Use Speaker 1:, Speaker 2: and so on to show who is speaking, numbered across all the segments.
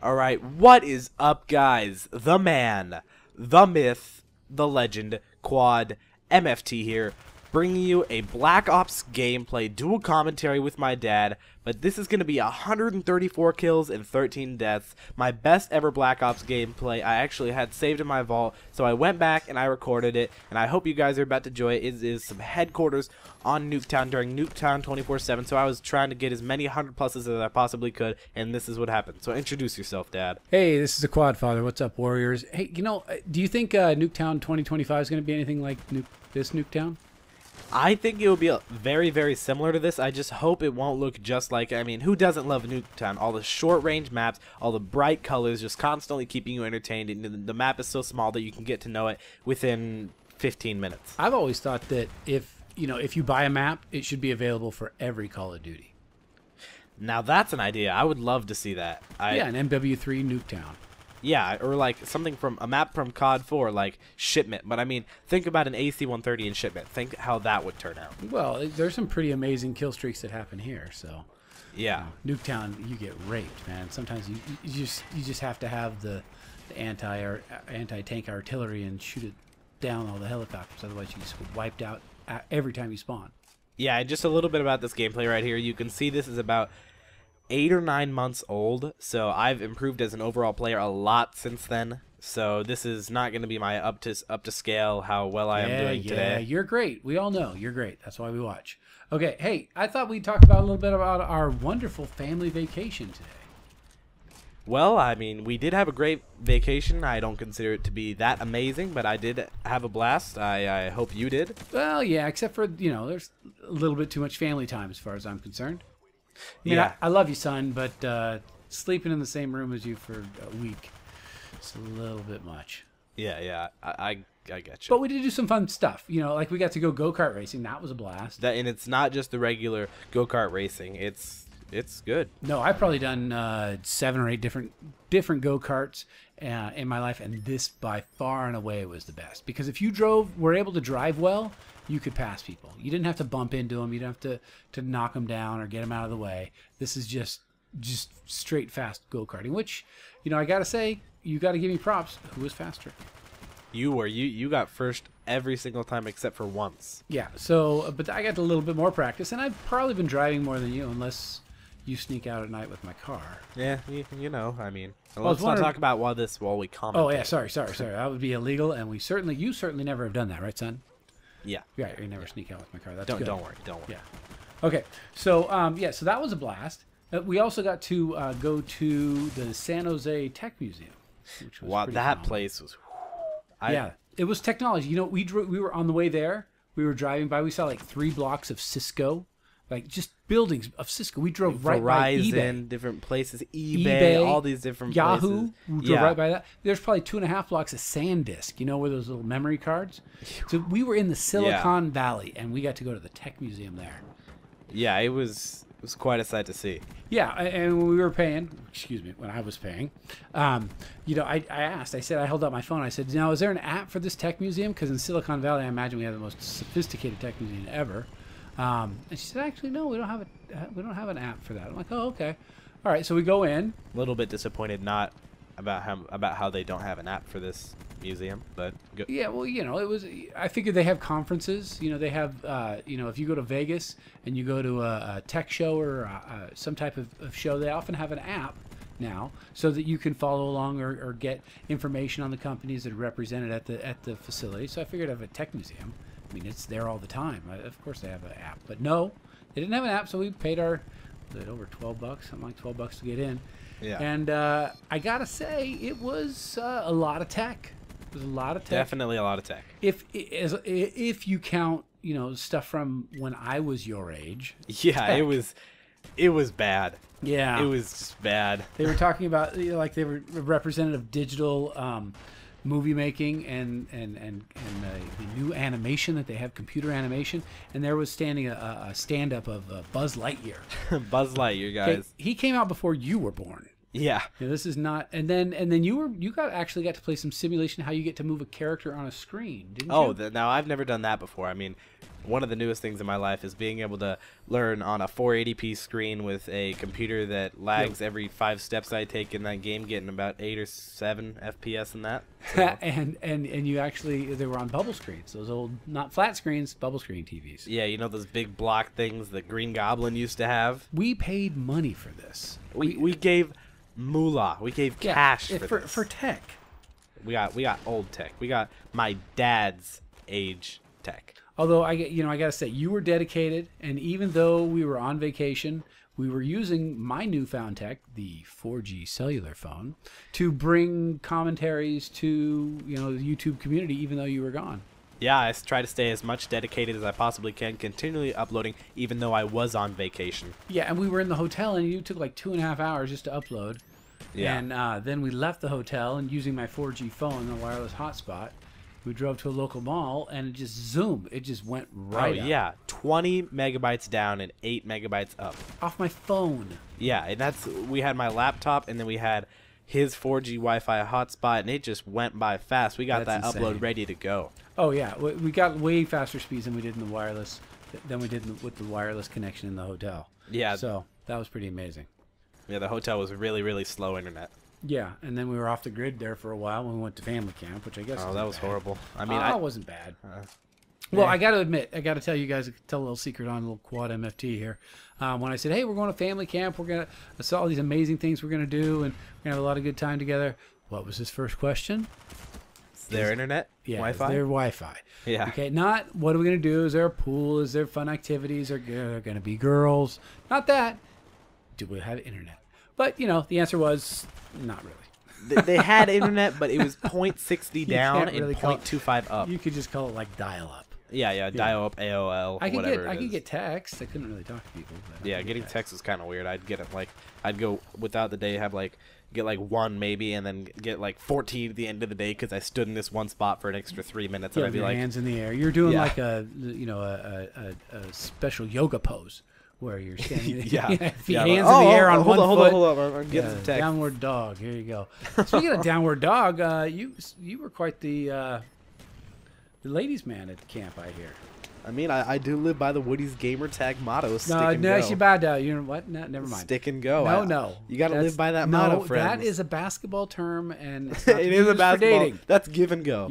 Speaker 1: Alright, what is up, guys? The man, the myth, the legend, Quad, MFT here, bringing you a Black Ops gameplay dual commentary with my dad, but this is going to be 134 kills and 13 deaths, my best ever Black Ops gameplay I actually had saved in my vault, so I went back and I recorded it, and I hope you guys are about to enjoy it. It is some headquarters on Nuketown during Nuketown 24/7, so I was trying to get as many 100 pluses as I possibly could, and this is what happened. So introduce yourself, Dad.
Speaker 2: Hey, this is the Quad Father. What's up, Warriors? Hey, you know, do you think Nuketown 2025 is going to be anything like this Nuketown?
Speaker 1: I think it will be very, very similar to this. I just hope it won't look just like, I mean, who doesn't love Nuketown? All the short-range maps, all the bright colors, just constantly keeping you entertained, and the map is so small that you can get to know it within 15 minutes.
Speaker 2: I've always thought that if you buy a map, it should be available for every Call of Duty.
Speaker 1: Now that's an idea. I would love to see that.
Speaker 2: Yeah, an MW3 Nuketown.
Speaker 1: Yeah, or like something from a map from COD 4, like Shipment. But I mean, think about an AC-130 in Shipment. Think how that would turn out.
Speaker 2: Well, there's some pretty amazing kill streaks that happen here. So,
Speaker 1: yeah,
Speaker 2: Nuketown, you get raped, man. Sometimes you just have to have the anti-tank artillery and shoot it down all the helicopters. Otherwise, you just get wiped out every time you spawn.
Speaker 1: Yeah, and just a little bit about this gameplay right here. You can see this is about 8 or 9 months old, so I've improved as an overall player a lot since then. So this is not going to be my up to scale how well I am doing today.
Speaker 2: Yeah, you're great. We all know you're great. That's why we watch. Okay, hey, I thought we'd talk about a little bit about our wonderful family vacation today.
Speaker 1: Well, I mean, we did have a great vacation. I don't consider it to be that amazing, but I did have a blast. I hope you did.
Speaker 2: Well, yeah, except for, there's a little bit too much family time as far as I'm concerned. I mean,
Speaker 1: Yeah.
Speaker 2: I love you, son, but sleeping in the same room as you for a week, it's a little bit much.
Speaker 1: Yeah, I get you.
Speaker 2: But we did do some fun stuff. Like we got to go-kart racing. That was a blast.
Speaker 1: And it's not just the regular go-kart racing. It's good.
Speaker 2: No, I've probably done 7 or 8 different go-karts in my life, and this by far and away was the best. Because if you were able to drive well, you could pass people. You didn't have to bump into them. You didn't have to knock them down or get them out of the way. This is just straight fast go-karting, which, I got to say, you got to give me props. Who was faster?
Speaker 1: You got first every single time except for once.
Speaker 2: Yeah, so, but I got a little bit more practice, and I've probably been driving more than you, unless you sneak out at night with my car.
Speaker 1: Yeah, I mean, let's not talk about while we comment.
Speaker 2: Oh, yeah, sorry. That would be illegal, and you certainly never have done that, right, son?
Speaker 1: Yeah.
Speaker 2: Right, you never sneak out with my car. That's good.
Speaker 1: Don't worry.
Speaker 2: Yeah. Okay, so, so that was a blast. We also got to go to the San Jose Tech Museum, which was
Speaker 1: wow,
Speaker 2: pretty
Speaker 1: that
Speaker 2: phenomenal.
Speaker 1: place was...
Speaker 2: Yeah, it was technology. We were on the way there. We were driving by. We saw like 3 blocks of Cisco, like just buildings of Cisco. We drove right by eBay.
Speaker 1: Different places, eBay, all these different
Speaker 2: Yahoo.
Speaker 1: places.
Speaker 2: We drove right by that. There's probably 2.5 blocks of SanDisk. You know where those little memory cards? So we were in the Silicon Valley, and we got to go to the Tech Museum there.
Speaker 1: Yeah, it was quite a sight to see.
Speaker 2: Yeah, and when we were paying, when I was paying, I asked, I held out my phone. I said, now, is there an app for this tech museum? Because in Silicon Valley, I imagine we have the most sophisticated tech museum ever. And she said, actually, no, we don't have an app for that. I'm like, oh, okay. All right, so we go in.
Speaker 1: A little bit disappointed not about how they don't have an app for this museum, but
Speaker 2: yeah, well, it was. I figured they have conferences. They have. If you go to Vegas and you go to a tech show or some type of show, they often have an app now, so that you can follow along or get information on the companies that are represented at the facility. So I figured of a tech museum, I mean, it's there all the time. Of course, they have an app, but no, they didn't have an app, so we paid over $12, something like $12 to get in.
Speaker 1: Yeah.
Speaker 2: And I gotta say, it was a lot of tech. It was a lot of tech.
Speaker 1: Definitely a lot of tech.
Speaker 2: If you count, stuff from when I was your age.
Speaker 1: Yeah,
Speaker 2: tech.
Speaker 1: it was bad.
Speaker 2: Yeah,
Speaker 1: it was just bad.
Speaker 2: They were talking about like they were representative of digital movie making and the new animation that they have, computer animation, and there was standing a stand up of Buzz Lightyear.
Speaker 1: Buzz Lightyear, guys.
Speaker 2: He came out before you were born.
Speaker 1: Yeah.
Speaker 2: You know, this is not. And then you actually got to play some simulation how you get to move a character on a screen, didn't
Speaker 1: Oh,
Speaker 2: you?
Speaker 1: now I've never done that before. I mean, one of the newest things in my life is being able to learn on a 480p screen with a computer that lags every 5 steps I take in that game, getting about 8 or 7 FPS in that. So.
Speaker 2: and you actually they were on bubble screens, those old not flat screens, bubble screen TVs.
Speaker 1: Yeah, you know those big block things that Green Goblin used to have.
Speaker 2: We paid money for this.
Speaker 1: We gave moolah. We gave cash for this.
Speaker 2: For tech.
Speaker 1: We got old tech. We got my dad's age tech.
Speaker 2: Although I gotta say you were dedicated, and even though we were on vacation, we were using my newfound tech, the 4G cellular phone, to bring commentaries to the YouTube community, even though you were gone.
Speaker 1: Yeah, I try to stay as much dedicated as I possibly can, continually uploading, even though I was on vacation.
Speaker 2: Yeah, and we were in the hotel, and you took like 2.5 hours just to upload.
Speaker 1: Yeah.
Speaker 2: And then we left the hotel, and using my 4G phone, the wireless hotspot, we drove to a local mall, and it just zoomed. It just went right up.
Speaker 1: Yeah, 20 megabytes down and 8 megabytes up.
Speaker 2: Off my phone.
Speaker 1: Yeah, and we had my laptop, and then we had his 4G Wi-Fi hotspot, and it just went by fast. We got
Speaker 2: That's
Speaker 1: that
Speaker 2: insane.
Speaker 1: upload ready to go.
Speaker 2: Oh yeah, we got way faster speeds than we did in the wireless, with the wireless connection in the hotel.
Speaker 1: Yeah.
Speaker 2: So that was pretty amazing.
Speaker 1: Yeah, the hotel was really, really slow internet.
Speaker 2: Yeah, and then we were off the grid there for a while when we went to family camp, which I guess.
Speaker 1: Oh, that was horrible. I mean,
Speaker 2: it wasn't bad. Well, I got to admit, I got to tell you guys, tell a little secret on a little quad MFT here. When I said, hey, we're going to family camp, I saw all these amazing things we're going to do, and we're going to have a lot of good time together. What was his first question?
Speaker 1: Is their internet?
Speaker 2: Yeah,
Speaker 1: Wi-Fi?
Speaker 2: their Wi-Fi.
Speaker 1: Yeah.
Speaker 2: Okay, not what are we going to do? Is there a pool? Is there fun activities? Are there going to be girls? Not that. Do we have internet? But, the answer was not really.
Speaker 1: They had internet, but it was 0.60 down
Speaker 2: can't really
Speaker 1: and
Speaker 2: call it-
Speaker 1: 0.25 up.
Speaker 2: You could just call it like dial-up.
Speaker 1: Yeah, dial up AOL,
Speaker 2: I
Speaker 1: whatever
Speaker 2: could get text. I couldn't really talk to people. But
Speaker 1: Yeah, getting text was kind of weird. I'd go without the day, get like 1 maybe, and then get like 14 at the end of the day because I stood in this one spot for an extra 3 minutes,
Speaker 2: Yeah,
Speaker 1: and I'd be
Speaker 2: your
Speaker 1: like,
Speaker 2: hands in the air. You're doing
Speaker 1: Yeah.
Speaker 2: like a special yoga pose where you're standing.
Speaker 1: Yeah.
Speaker 2: Hands
Speaker 1: Yeah,
Speaker 2: in the
Speaker 1: oh,
Speaker 2: air on
Speaker 1: hold
Speaker 2: one
Speaker 1: on,
Speaker 2: foot.
Speaker 1: hold on. I'm getting some text.
Speaker 2: Downward dog. Here you go. Speaking of downward dog, you were quite the ladies' man at camp, I hear.
Speaker 1: I mean, I do live by the Woody's gamer tag motto. Stick and
Speaker 2: No,
Speaker 1: go.
Speaker 2: she bad. You know what? No, never mind.
Speaker 1: Stick and go.
Speaker 2: No.
Speaker 1: You got to
Speaker 2: That's-
Speaker 1: live by that motto,
Speaker 2: No,
Speaker 1: friends.
Speaker 2: that is a basketball term, and it's not to
Speaker 1: It
Speaker 2: be
Speaker 1: is a
Speaker 2: used for
Speaker 1: basketball.
Speaker 2: dating.
Speaker 1: That's give and go.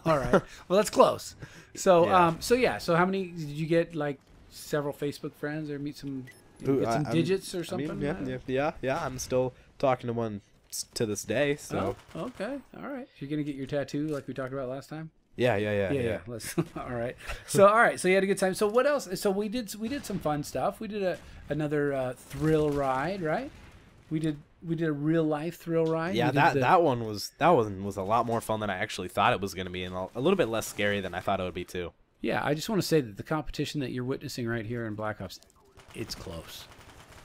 Speaker 2: All right. Well, that's close. So,
Speaker 1: Yeah.
Speaker 2: So how many did you get? Like several Facebook friends, or meet some, get some digits or something?
Speaker 1: I mean, yeah. I'm still talking to one to this day. So
Speaker 2: Oh, okay. All right. You're gonna get your tattoo like we talked about last time.
Speaker 1: yeah.
Speaker 2: Let's. All right. So you had a good time. So what else? So we did some fun stuff. We did another thrill ride, right? We did a real life thrill ride.
Speaker 1: Yeah,
Speaker 2: We did
Speaker 1: that one was a lot more fun than I actually thought it was going to be, and a little bit less scary than I thought it would be too.
Speaker 2: Yeah, I just want to say that the competition that you're witnessing right here in Black Ops, it's close.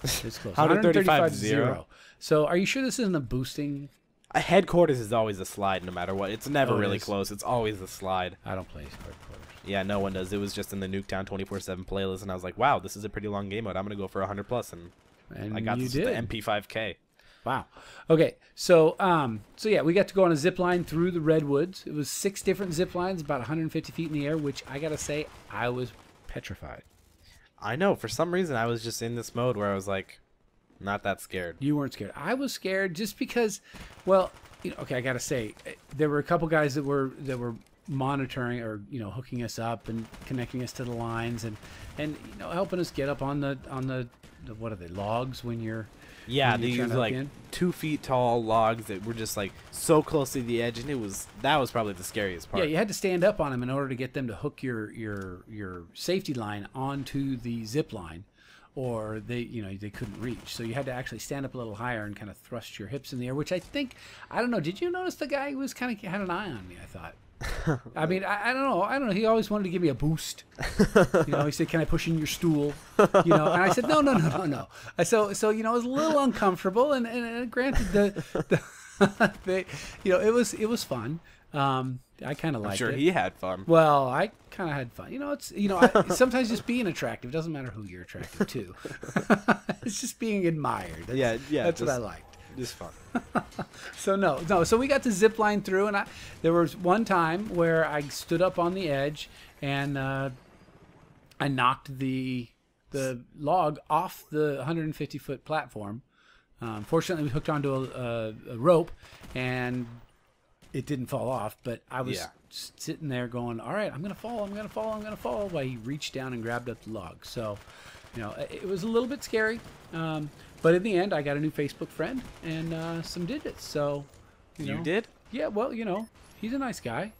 Speaker 2: It's close.
Speaker 1: 135-0.
Speaker 2: So are you sure this isn't a boosting?
Speaker 1: Headquarters is always a slide, no matter what. It's never
Speaker 2: Oh, it
Speaker 1: really
Speaker 2: is.
Speaker 1: close. It's always a slide.
Speaker 2: I don't play headquarters.
Speaker 1: Yeah, no one does. It was just in the Nuketown 24/7 playlist, and I was like, wow, this is a pretty long game mode. I'm going to go for 100 plus, and
Speaker 2: And
Speaker 1: I got
Speaker 2: you
Speaker 1: this
Speaker 2: did.
Speaker 1: with the MP5K.
Speaker 2: Wow. Okay. So yeah, we got to go on a zip line through the redwoods. It was 6 different zip lines, about 150 feet in the air, which I gotta say, I was petrified.
Speaker 1: I know. For some reason, I was just in this mode where I was like, not that scared.
Speaker 2: You weren't scared. I was scared just because, well, okay, I gotta say, there were a couple guys that were monitoring or hooking us up and connecting us to the lines and helping us get up on the what are they, logs when you're
Speaker 1: Yeah,
Speaker 2: when
Speaker 1: they
Speaker 2: you're trying
Speaker 1: used
Speaker 2: to
Speaker 1: like
Speaker 2: hook in?
Speaker 1: 2 feet tall logs that were just like so close to the edge, and that was probably the scariest part.
Speaker 2: Yeah, you had to stand up on them in order to get them to hook your safety line onto the zip line, or they couldn't reach. So you had to actually stand up a little higher and kind of thrust your hips in the air. Which I don't know. Did you notice the guy was kind of had an eye on me? I thought. I mean, I don't know. He always wanted to give me a boost. He said, "Can I push in your stool?" And I said, "No." So it was a little uncomfortable. And granted, it was fun. I kind of
Speaker 1: I'm
Speaker 2: liked
Speaker 1: sure
Speaker 2: it.
Speaker 1: he had fun.
Speaker 2: Well, I kind of had fun. Sometimes just being attractive doesn't matter who you're attracted to. It's just being admired.
Speaker 1: Yeah.
Speaker 2: That's what I liked.
Speaker 1: Just fun.
Speaker 2: So no. So we got to zip line through, and there was one time where I stood up on the edge and I knocked the log off the 150-foot platform. Fortunately, we hooked onto a rope, and it didn't fall off. But I was sitting there going, "All right, I'm gonna fall. I'm gonna fall. I'm gonna fall." While he reached down and grabbed up the log. So, it was a little bit scary. But in the end, I got a new Facebook friend and some digits. So,
Speaker 1: you did?
Speaker 2: Yeah. Well, he's a nice guy.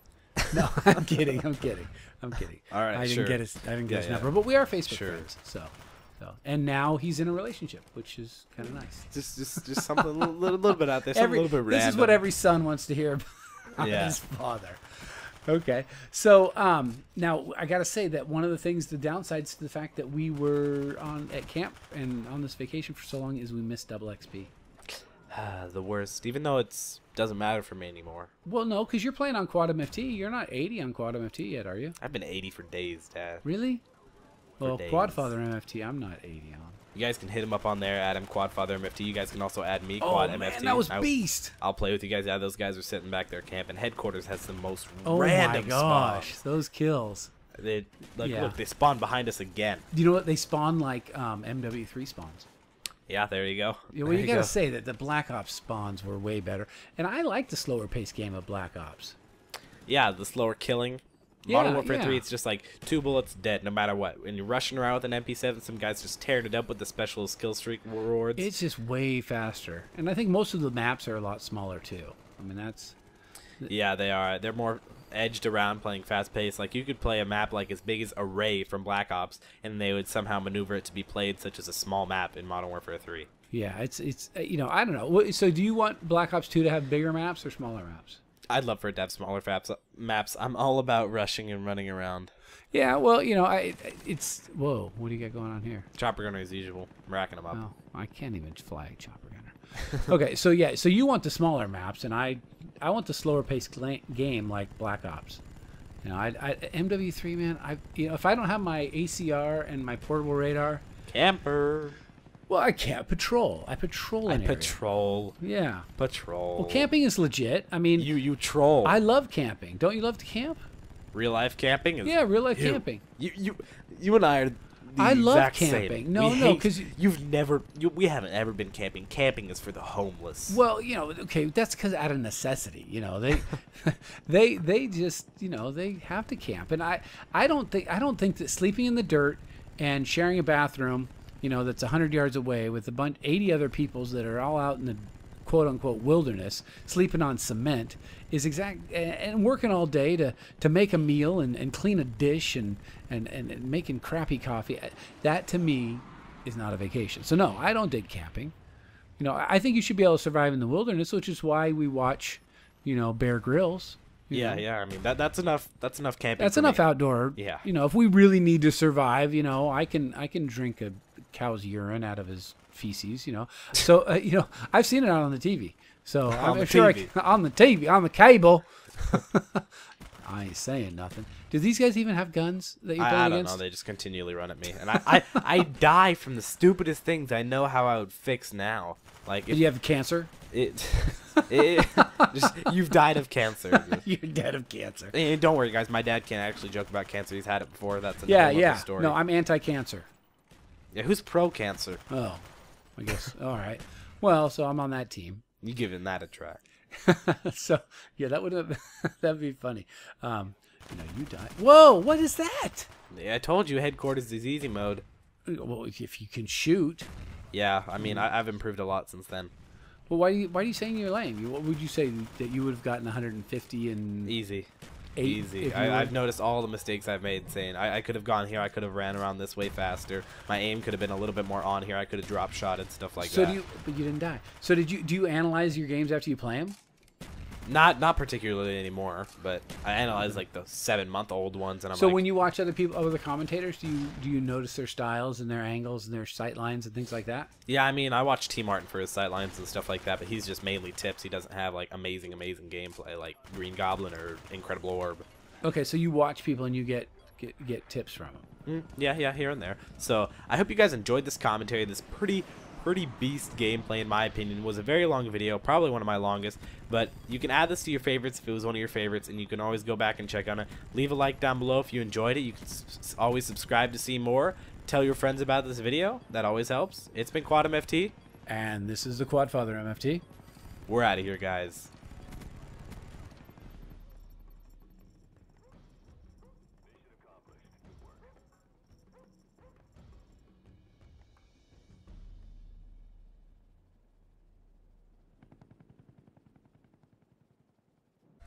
Speaker 2: No, I'm kidding. I'm kidding.
Speaker 1: All right,
Speaker 2: I didn't get his number, but we are Facebook friends. So, and now he's in a relationship, which is kind of nice.
Speaker 1: Just something a little bit out there, something a little bit random.
Speaker 2: This is what every son wants to hear about his father. Okay, so now I got to say that one of the things, the downsides to the fact that we were at camp and on this vacation for so long is we missed double XP.
Speaker 1: The worst, even though it doesn't matter for me anymore.
Speaker 2: Well, no, because you're playing on Quad MFT. You're not 80 on Quad MFT yet, are you?
Speaker 1: I've been 80 for days, Dad.
Speaker 2: Really? Well,
Speaker 1: days.
Speaker 2: Quadfather MFT, I'm not 80 on.
Speaker 1: You guys can hit him up on there, add him Quadfather MFT. You guys can also add me, Quad MFT.
Speaker 2: Man, that was beast.
Speaker 1: I'll play with you guys. Yeah, those guys are sitting back there camping. Headquarters has the most
Speaker 2: Oh
Speaker 1: random
Speaker 2: my gosh,
Speaker 1: spawns.
Speaker 2: those kills.
Speaker 1: Look, they spawn behind us again.
Speaker 2: Do you know what? They spawn like MW3 spawns.
Speaker 1: Yeah, there you go.
Speaker 2: Yeah, well, you gotta say that the Black Ops spawns were way better, and I like the slower paced game of Black Ops.
Speaker 1: Yeah, the slower killing. Modern Warfare 3, it's just like 2 bullets, dead, no matter what. When you're rushing around with an MP7, some guys just tearing it up with the special skill streak rewards.
Speaker 2: It's just way faster, and I think most of the maps are a lot smaller too. I mean, that's...
Speaker 1: Yeah, they are. They're more edged around, playing fast paced. Like, you could play a map like as big as Array from Black Ops, and they would somehow maneuver it to be played such as a small map in Modern Warfare 3.
Speaker 2: Yeah, it's I don't know. So do you want Black Ops 2 to have bigger maps or smaller maps?
Speaker 1: I'd love for it to have smaller maps. I'm all about rushing and running around.
Speaker 2: Yeah, well, it's... Whoa, what do you got going on here?
Speaker 1: Chopper gunner as usual. I'm racking them up.
Speaker 2: Oh, I can't even fly a chopper gunner. Okay, so yeah, so you want the smaller maps, and I want the slower paced game like Black Ops. MW3, man, if I don't have my ACR and my portable radar...
Speaker 1: Camper.
Speaker 2: Well, I can't patrol. I patrol an area.
Speaker 1: Patrol.
Speaker 2: Yeah.
Speaker 1: Patrol.
Speaker 2: Well, camping is legit. I mean...
Speaker 1: You troll.
Speaker 2: I love camping. Don't you love to camp?
Speaker 1: Real life camping?
Speaker 2: Yeah, real life camping.
Speaker 1: You and I are the
Speaker 2: I love
Speaker 1: exact
Speaker 2: camping.
Speaker 1: Same.
Speaker 2: No, because
Speaker 1: we haven't ever been camping. Camping is for the homeless.
Speaker 2: Well, okay, that's because out of necessity. They just they have to camp, and I don't think that sleeping in the dirt and sharing a bathroom, that's 100 yards away with 80 other peoples that are all out in the quote unquote wilderness sleeping on cement is and working all day to make a meal and clean a dish and making crappy coffee. That to me is not a vacation. So no, I don't dig camping. I think you should be able to survive in the wilderness, which is why we watch Bear Grylls.
Speaker 1: Yeah. I mean that's enough camping.
Speaker 2: That's enough outdoor.
Speaker 1: Yeah.
Speaker 2: If we really need to survive, I can drink a cow's urine out of his feces. So I've seen it out on the TV. So I'm sure on the TV, on the cable. I ain't saying nothing. Do these guys even have guns that you're playing against?
Speaker 1: I don't know. They just continually run at me, and I die from the stupidest things. I know how I would fix now. Like,
Speaker 2: do you have cancer?
Speaker 1: You've died of cancer.
Speaker 2: You're dead of cancer.
Speaker 1: And don't worry, guys. My dad can't actually joke about cancer. He's had it before. That's another story.
Speaker 2: No, I'm anti-cancer.
Speaker 1: Yeah, who's pro-cancer?
Speaker 2: Oh, I guess. All right. Well, so I'm on that team.
Speaker 1: You giving that a try?
Speaker 2: So yeah, that'd be funny. You die. Whoa, what is that?
Speaker 1: Yeah, I told you, headquarters is easy mode.
Speaker 2: Well, if you can shoot.
Speaker 1: Yeah, I mean, I've improved a lot since then.
Speaker 2: Well, why are you saying you're lame? What would you say that you would have gotten 150 and
Speaker 1: easy? Easy. I've noticed all the mistakes I've made. Saying I could have gone here. I could have ran around this way faster. My aim could have been a little bit more on here. I could have drop shot and stuff like that.
Speaker 2: But you didn't die. So do you analyze your games after you play them?
Speaker 1: Not particularly anymore, but I analyze like the 7-month-old ones, and I'm
Speaker 2: So
Speaker 1: like,
Speaker 2: when you watch other commentators, do you notice their styles and their angles and their sight lines and things like that?
Speaker 1: yeah, I mean, I watch T Martin for his sightlines and stuff like that, but he's just mainly tips. He doesn't have like amazing gameplay like Green Goblin or Incredible Orb.
Speaker 2: Okay, so you watch people and you get tips from them.
Speaker 1: Yeah, here and there. So I hope you guys enjoyed this commentary. This pretty beast gameplay, in my opinion. Was a very long video, probably one of my longest, but you can add this to your favorites if it was one of your favorites, and you can always go back and check on it. Leave a like down below if you enjoyed it. You can always subscribe to see more. Tell your friends about this video. That always helps. It's been Quad MFT,
Speaker 2: And this is the Quadfather MFT.
Speaker 1: we're out of here, guys.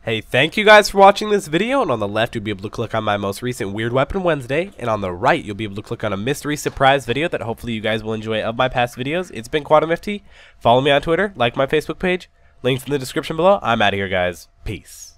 Speaker 1: Hey, thank you guys for watching this video, and on the left you'll be able to click on my most recent Weird Weapon Wednesday, and on the right you'll be able to click on a mystery surprise video that hopefully you guys will enjoy of my past videos. It's been Quad MFT. Follow me on Twitter, like my Facebook page, links in the description below. I'm out of here, guys. Peace.